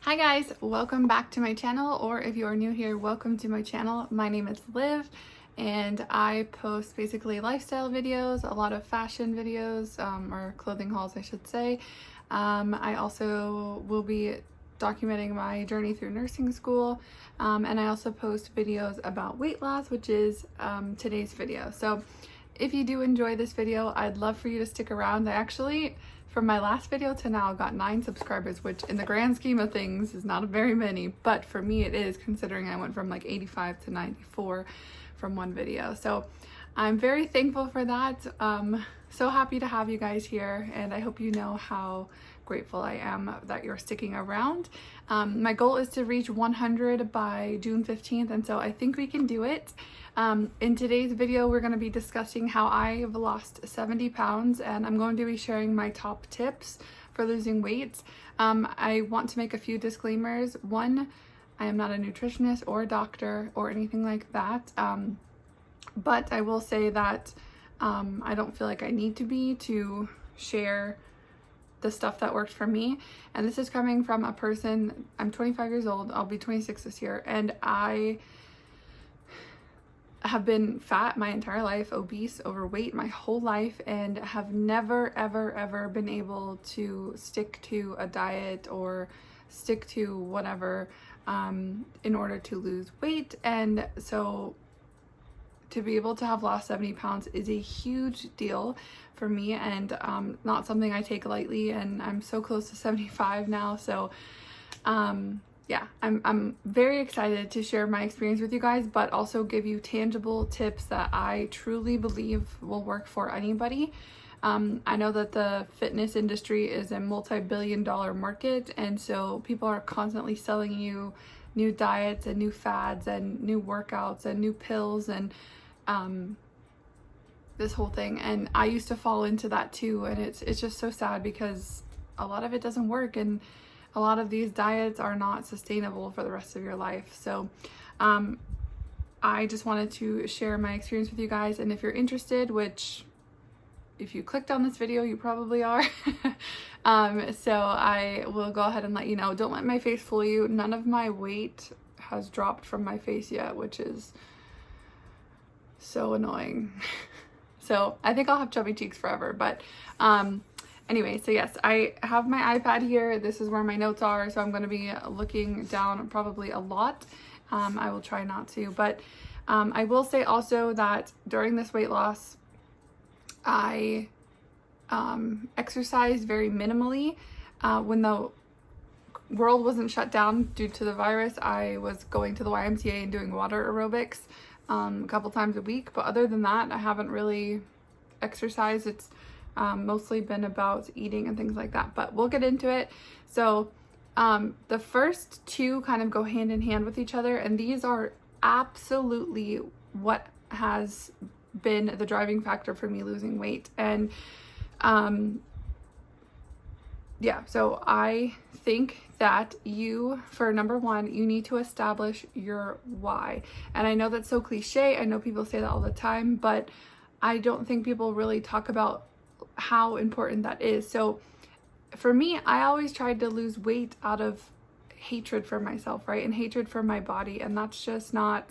Hi guys, welcome back to my channel, or if you are new here, welcome to my channel. My name is Liv and I post basically lifestyle videos, a lot of fashion videos, or clothing hauls I should say. I also will be documenting my journey through nursing school, and I also post videos about weight loss, which is today's video. So if you do enjoy this video, I'd love for you to stick around. I actually, from my last video to now, got 9 subscribers, which in the grand scheme of things is not very many, but for me it is, considering I went from like 85 to 94 from one video. So I'm very thankful for that. So happy to have you guys here, and I hope you know how grateful I am that you're sticking around. My goal is to reach 100 by June 15th, and so I think we can do it. In today's video, we're going to be discussing how I've lost 70 pounds, and I'm going to be sharing my top tips for losing weight. I want to make a few disclaimers. One, I am not a nutritionist or a doctor or anything like that, but I will say that I don't feel like I need to be to share the stuff that worked for me. And this is coming from a person, I'm 25 years old, I'll be 26 this year, and I have been fat my entire life, obese, overweight my whole life, and have never ever been able to stick to a diet or stick to whatever in order to lose weight. And so to be able to have lost 70 pounds is a huge deal for me, and not something I take lightly, and I'm so close to 75 now. So yeah, I'm very excited to share my experience with you guys, but also give you tangible tips that I truly believe will work for anybody. I know that the fitness industry is a multi-billion-dollar market, and so people are constantly selling you new diets and new fads and new workouts and new pills and this whole thing. And I used to fall into that too, and it's just so sad because a lot of it doesn't work, and a lot of these diets are not sustainable for the rest of your life. So I just wanted to share my experience with you guys, and if you're interested, which if you clicked on this video you probably are, so I will go ahead and let you know. Don't let my face fool you. None of my weight has dropped from my face yet, which is so annoying. So I think I'll have chubby cheeks forever, but anyway, so yes, I have my iPad here. This is where my notes are, so I'm going to be looking down probably a lot. I will try not to, but I will say also that during this weight loss, I exercised very minimally. When the world wasn't shut down due to the virus, I was going to the YMCA and doing water aerobics a couple times a week, but other than that, I haven't really exercised. It's mostly been about eating and things like that, but we'll get into it. So the first two kind of go hand in hand with each other, and these are absolutely what has been the driving factor for me losing weight. And yeah, so I think that for number one, you need to establish your why. And I know that's so cliche, I know people say that all the time, but I don't think people really talk about how important that is. So for me, I always tried to lose weight out of hatred for myself, right? And hatred for my body, and that's just not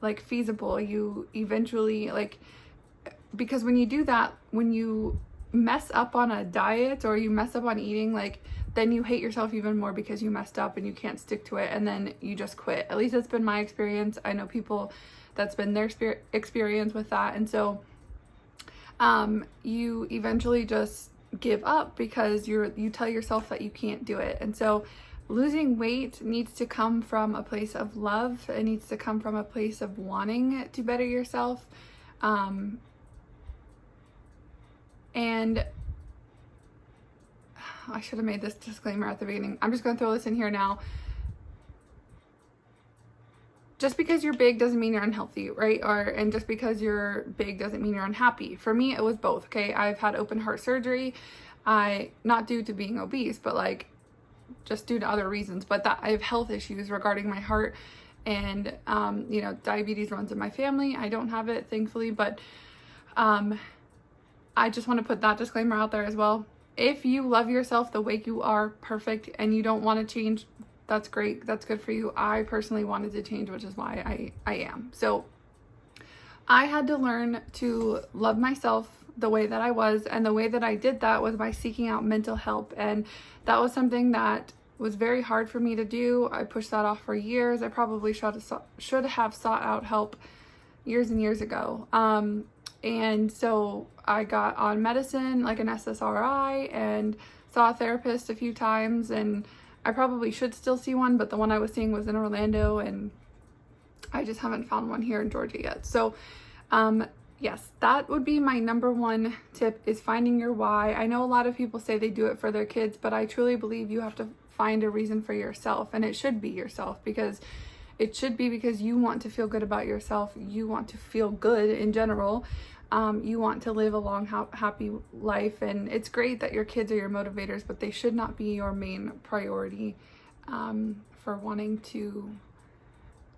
like feasible. You eventually, like, because when you do that, when you mess up on a diet or you mess up on eating, like, then you hate yourself even more because you messed up and you can't stick to it, and then you just quit. At least that's been my experience. I know people that's been their experience with that, and so you eventually just give up because you tell yourself that you can't do it. And so losing weight needs to come from a place of love. It needs to come from a place of wanting to better yourself. And I should have made this disclaimer at the beginning. I'm just going to throw this in here now. Just because you're big doesn't mean you're unhealthy, right? And just because you're big doesn't mean you're unhappy. For me, it was both, okay? I've had open heart surgery. Not due to being obese, but like just due to other reasons. But that I have health issues regarding my heart, and you know, diabetes runs in my family. I don't have it, thankfully, but I just want to put that disclaimer out there as well. If you love yourself the way you are, perfect, and you don't want to change, that's great. That's good for you. I personally wanted to change, which is why I am. So I had to learn to love myself the way that I was, and the way that I did that was by seeking out mental help. And that was something that was very hard for me to do. I pushed that off for years. I probably should have sought out help years and years ago. And so I got on medicine, like an SSRI, and saw a therapist a few times, and I probably should still see one, but the one I was seeing was in Orlando, and I just haven't found one here in Georgia yet. So yes, that would be my number one tip, is finding your why. I know a lot of people say they do it for their kids, but I truly believe you have to find a reason for yourself, and it should be yourself, because it should be because you want to feel good about yourself. You want to feel good in general. You want to live a long, happy life, and it's great that your kids are your motivators, but they should not be your main priority for wanting to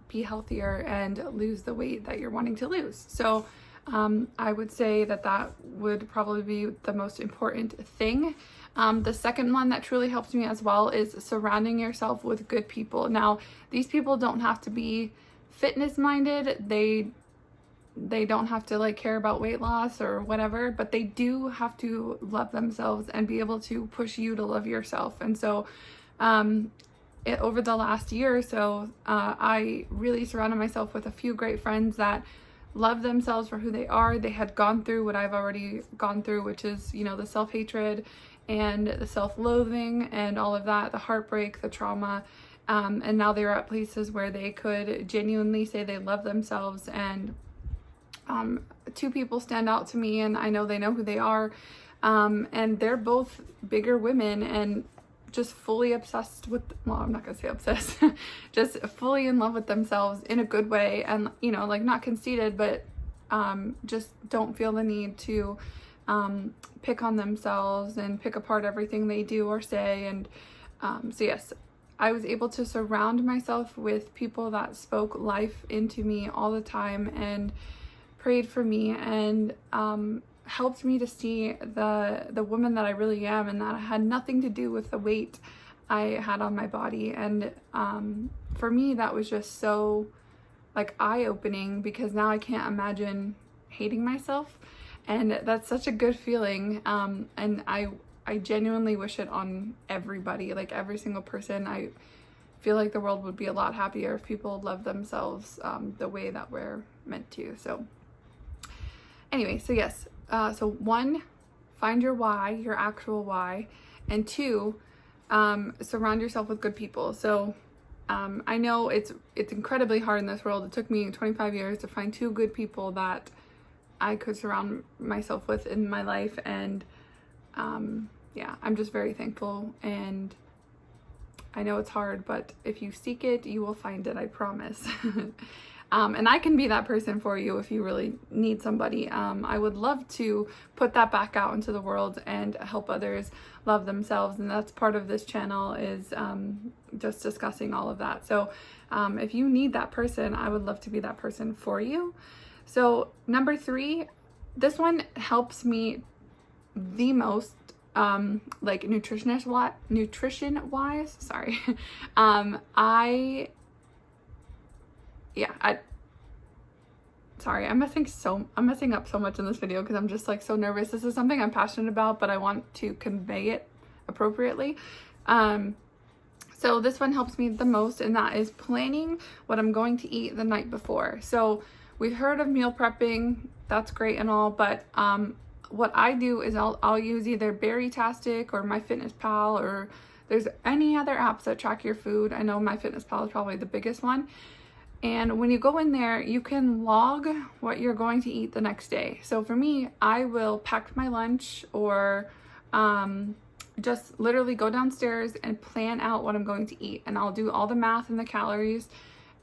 be healthier and lose the weight that you're wanting to lose. So I would say that that would probably be the most important thing. The second one that truly helps me as well is surrounding yourself with good people. Now, these people don't have to be fitness minded. They don't have to like care about weight loss or whatever, but they do have to love themselves and be able to push you to love yourself. And so over the last year or so, I really surrounded myself with a few great friends that love themselves for who they are. They had gone through what I've already gone through, which is, you know, the self-hatred and the self-loathing and all of that, the heartbreak, the trauma. And now they're at places where they could genuinely say they love themselves. And two people stand out to me, and I know they know who they are. And they're both bigger women and just fully obsessed with, well, I'm not gonna say obsessed, just fully in love with themselves in a good way. And, you know, like not conceited, but just don't feel the need to pick on themselves and pick apart everything they do or say. And so yes, I was able to surround myself with people that spoke life into me all the time and prayed for me, and helped me to see the woman that I really am, and that had nothing to do with the weight I had on my body. And for me, that was just so like eye-opening, because now I can't imagine hating myself, and that's such a good feeling. And I genuinely wish it on everybody, like every single person. I feel like the world would be a lot happier if people love themselves the way that we're meant to. So anyway, so yes, so 1, find your why, your actual why, and 2, surround yourself with good people. So I know it's incredibly hard in this world. It took me 25 years to find 2 good people that I could surround myself with in my life. And yeah, I'm just very thankful, and I know it's hard, but if you seek it, you will find it, I promise. And I can be that person for you if you really need somebody. I would love to put that back out into the world and help others love themselves. And that's part of this channel, is just discussing all of that. So if you need that person, I would love to be that person for you. So number 3, this one helps me the most, like nutrition wise, sorry. Sorry, I'm messing up so much in this video because I'm just like so nervous. This is something I'm passionate about, but I want to convey it appropriately. So this one helps me the most, and that is planning what I'm going to eat the night before. So we've heard of meal prepping, that's great and all, but what I do is I'll use either Berrytastic or MyFitnessPal, or there's any other apps that track your food. I know MyFitnessPal is probably the biggest one. And when you go in there, you can log what you're going to eat the next day. So for me, I will pack my lunch, or just literally go downstairs and plan out what I'm going to eat. And I'll do all the math and the calories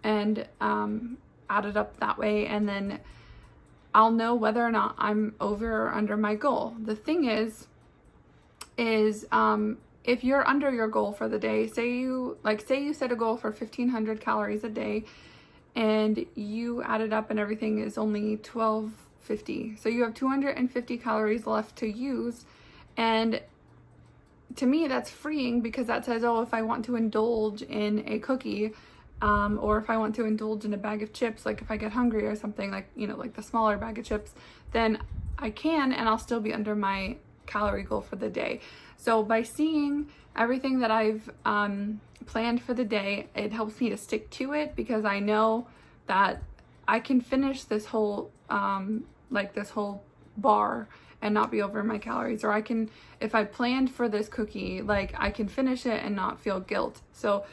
and add it up that way. And then I'll know whether or not I'm over or under my goal. The thing is if you're under your goal for the day, say you set a goal for 1,500 calories a day, and you add it up and everything is only 1,250. So you have 250 calories left to use, and to me, that's freeing, because that says, oh, if I want to indulge in a cookie, or if I want to indulge in a bag of chips, like if I get hungry or something, like, you know, like the smaller bag of chips, then I can, and I'll still be under my calorie goal for the day. So by seeing everything that I've planned for the day, it helps me to stick to it, because I know that I can finish this whole this whole bar and not be over my calories. Or I can, if I planned for this cookie, like I can finish it and not feel guilt. So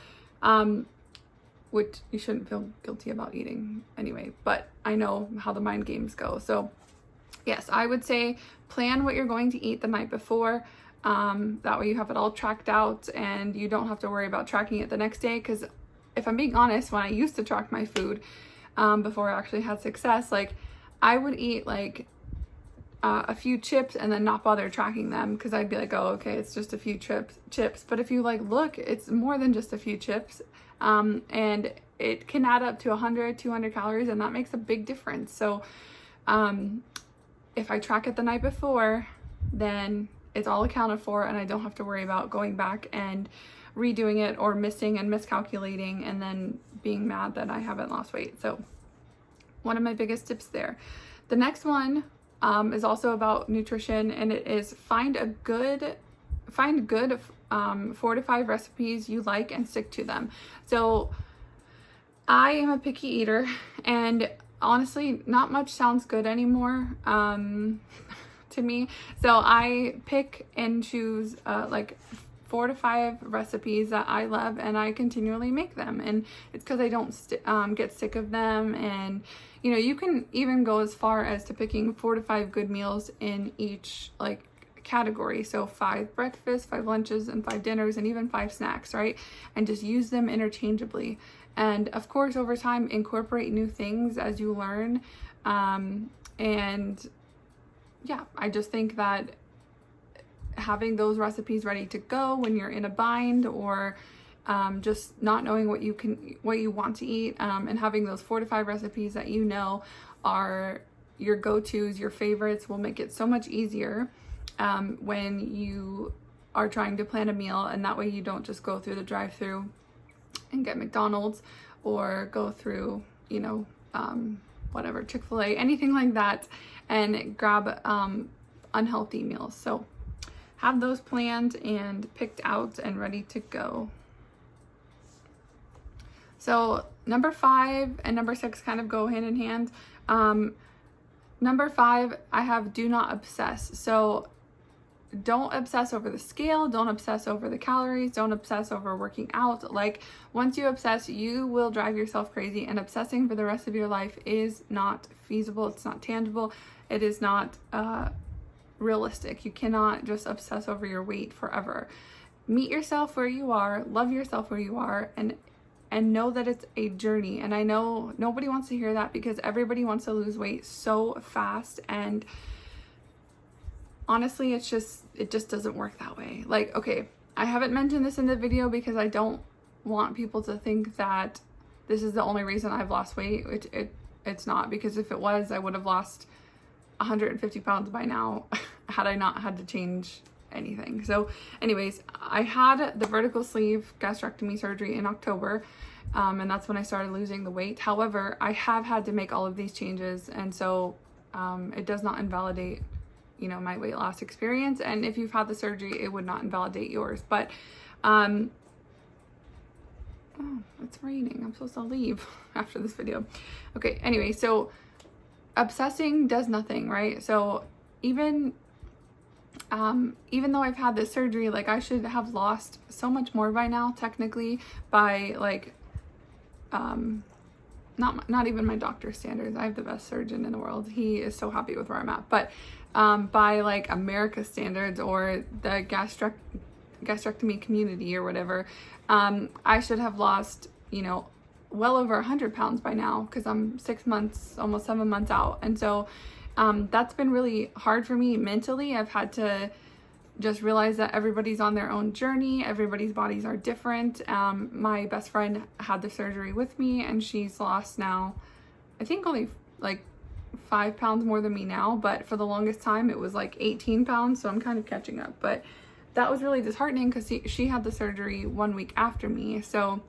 which you shouldn't feel guilty about eating anyway, but I know how the mind games go. So yes, I would say plan what you're going to eat the night before. That way you have it all tracked out and you don't have to worry about tracking it the next day. Because if I'm being honest, when I used to track my food before I actually had success, like I would eat like a few chips and then not bother tracking them, because I'd be like, oh, okay, it's just a few chips. But if you like look, it's more than just a few chips, and it can add up to 100, 200 calories, and that makes a big difference. So if I track it the night before, then it's all accounted for, and I don't have to worry about going back and redoing it, or missing and miscalculating and then being mad that I haven't lost weight. So one of my biggest tips there. The next one is also about nutrition, and it is find good 4 to 5 recipes you like and stick to them. So I am a picky eater, and honestly, not much sounds good anymore to me. So I pick and choose like 4 to 5 recipes that I love, and I continually make them. And it's because I don't get sick of them. And you know, you can even go as far as to picking 4 to 5 good meals in each like category. So 5 breakfasts, 5 lunches, and 5 dinners, and even 5 snacks, right? And just use them interchangeably. And of course, over time, incorporate new things as you learn. And yeah, I just think that having those recipes ready to go when you're in a bind, or just not knowing what you want to eat, and having those 4 to 5 recipes that you know are your go-tos, your favorites, will make it so much easier when you are trying to plan a meal. And that way you don't just go through the drive-thru and get McDonald's, or go through, you know, whatever, Chick-fil-A, anything like that, and grab unhealthy meals. So have those planned and picked out and ready to go. So number 5 and number 6 kind of go hand in hand. Number 5, I have do not obsess. So don't obsess over the scale, don't obsess over the calories, don't obsess over working out. Like, once you obsess, you will drive yourself crazy, and obsessing for the rest of your life is not feasible. It's not tangible. It is not realistic. You cannot just obsess over your weight forever. Meet yourself where you are, love yourself where you are, and know that it's a journey. And I know nobody wants to hear that, because everybody wants to lose weight so fast, and honestly, it just doesn't work that way. Like, okay, I haven't mentioned this in the video because I don't want people to think that this is the only reason I've lost weight. It's not, because if it was, I would have lost 150 pounds by now had I not had to change anything. So anyways, I had the vertical sleeve gastrectomy surgery in October, and that's when I started losing the weight. However, I have had to make all of these changes, and so it does not invalidate, you know, my weight loss experience. And if you've had the surgery, it would not invalidate yours. But oh, it's raining. I'm supposed to leave after this video. Okay, anyway, so obsessing does nothing, right? So even though I've had this surgery, like, I should have lost so much more by now, technically, by like not even my doctor's standards. I have the best surgeon in the world. He is so happy with where I'm at. But by like America's standards, or the gastrectomy community or whatever, I should have lost, you know, well over 100 pounds by now, because I'm 6 months, almost 7 months out. And so that's been really hard for me mentally. I've had to just realize that everybody's on their own journey. Everybody's bodies are different. My best friend had the surgery with me, and she's lost now, I think, only like 5 pounds more than me now, but for the longest time it was like 18 pounds, so I'm kind of catching up. But that was really disheartening because she had the surgery 1 week after me. So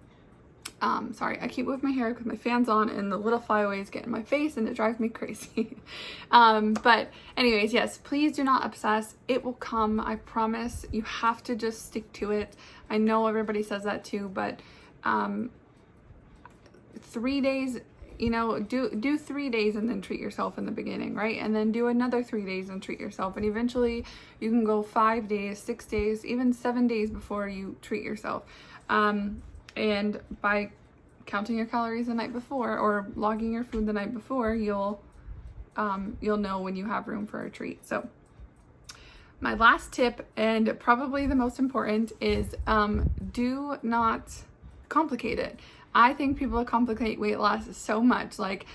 sorry, I keep moving my hair because my fan's on and the little flyaways get in my face and it drives me crazy. But anyways, yes, please do not obsess. It will come, I promise. You have to just stick to it. I know everybody says that too, but 3 days, you know, do 3 days and then treat yourself in the beginning, right? And then do another 3 days and treat yourself. And eventually you can go 5 days, 6 days, even 7 days before you treat yourself. And by counting your calories the night before or logging your food the night before, you'll know when you have room for a treat. So my last tip, and probably the most important, is do not complicate it. I think people complicate weight loss so much, like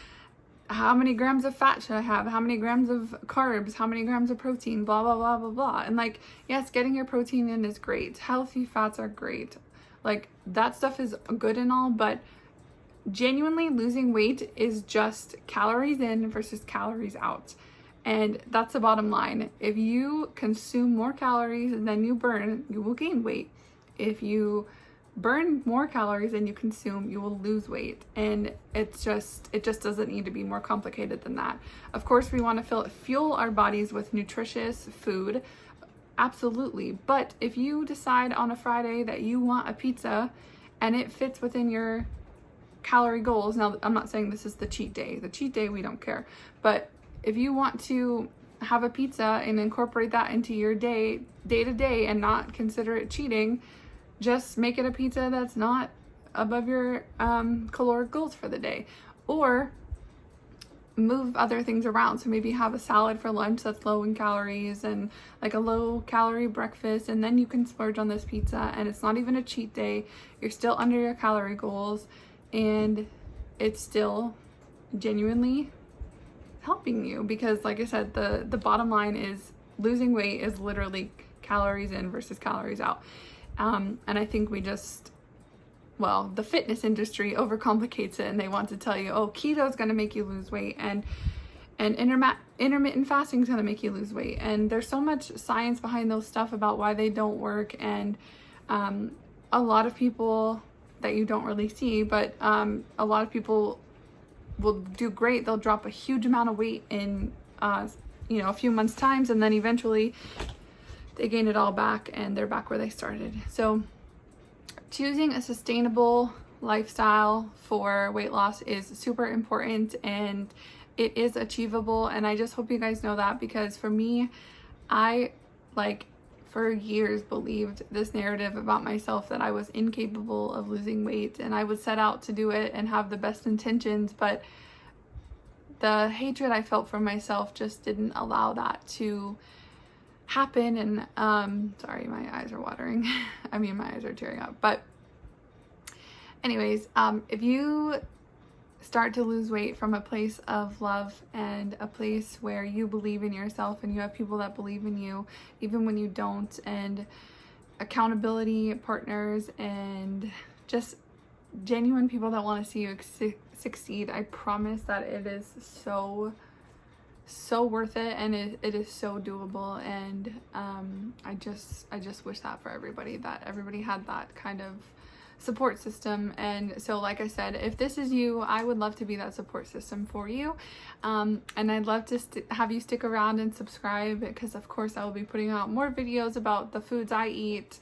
how many grams of fat should I have? How many grams of carbs? How many grams of protein? Blah, blah, blah, blah, blah. And like, yes, getting your protein in is great. Healthy fats are great. Like, that stuff is good and all, but genuinely losing weight is just calories in versus calories out. And that's the bottom line. If you consume more calories than you burn, you will gain weight. If you burn more calories than you consume, you will lose weight. And it just doesn't need to be more complicated than that. Of course, we want to fuel our bodies with nutritious food. Absolutely. But if you decide on a Friday that you want a pizza and it fits within your calorie goals, now I'm not saying this is the cheat day. The cheat day, we don't care. But if you want to have a pizza and incorporate that into your day to day and not consider it cheating, just make it a pizza that's not above your caloric goals for the day. Or move other things around. So maybe have a salad for lunch that's low in calories and like a low calorie breakfast, and then you can splurge on this pizza and it's not even a cheat day. You're still under your calorie goals and it's still genuinely helping you, because like I said, the bottom line is losing weight is literally calories in versus calories out. And I think the fitness industry overcomplicates it, and they want to tell you, oh, keto is going to make you lose weight, and intermittent fasting is going to make you lose weight. And there's so much science behind those stuff about why they don't work. And a lot of people that you don't really see, but a lot of people will do great. They'll drop a huge amount of weight in a few months' times, and then eventually they gain it all back and they're back where they started. So choosing a sustainable lifestyle for weight loss is super important, and it is achievable. And I just hope you guys know that, because for me, I for years believed this narrative about myself that I was incapable of losing weight, and I would set out to do it and have the best intentions, but the hatred I felt for myself just didn't allow that to happen. And sorry, my eyes are watering. I mean, my eyes are tearing up. But anyways, if you start to lose weight from a place of love and a place where you believe in yourself and you have people that believe in you even when you don't, and accountability partners and just genuine people that want to see you succeed, I promise that it is so worth it, and it is so doable. And I just wish that for everybody, that everybody had that kind of support system. And so like I said, if this is you, I would love to be that support system for you, and I'd love to have you stick around and subscribe, because of course I will be putting out more videos about the foods I eat.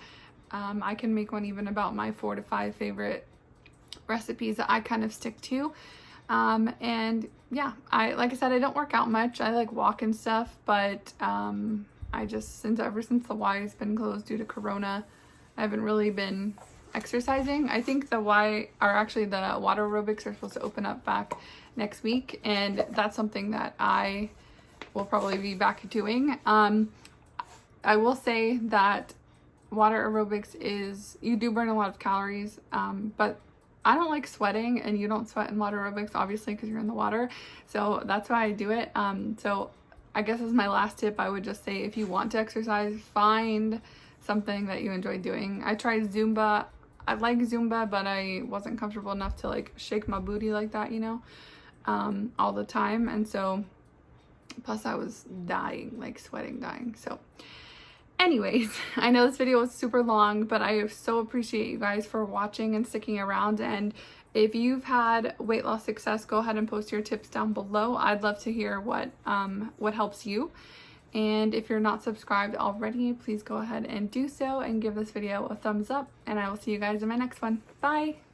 I can make one even about my 4 to 5 favorite recipes that I kind of stick to. And yeah, like I said, I don't work out much. I like walk and stuff, but I just, ever since the Y has been closed due to Corona, I haven't really been exercising. I think the water aerobics are supposed to open up back next week, and that's something that I will probably be back doing. I will say that water aerobics you do burn a lot of calories, but I don't like sweating, and you don't sweat in water aerobics, obviously, because you're in the water. So that's why I do it. So I guess as my last tip, I would just say, if you want to exercise, find something that you enjoy doing. I tried Zumba. I like Zumba, but I wasn't comfortable enough to like shake my booty like that, all the time. And so, plus I was dying, like sweating, dying. So Anyways, I know this video was super long, but I so appreciate you guys for watching and sticking around. And if you've had weight loss success, go ahead and post your tips down below. I'd love to hear what helps you. And if you're not subscribed already, please go ahead and do so and give this video a thumbs up. And I will see you guys in my next one. Bye!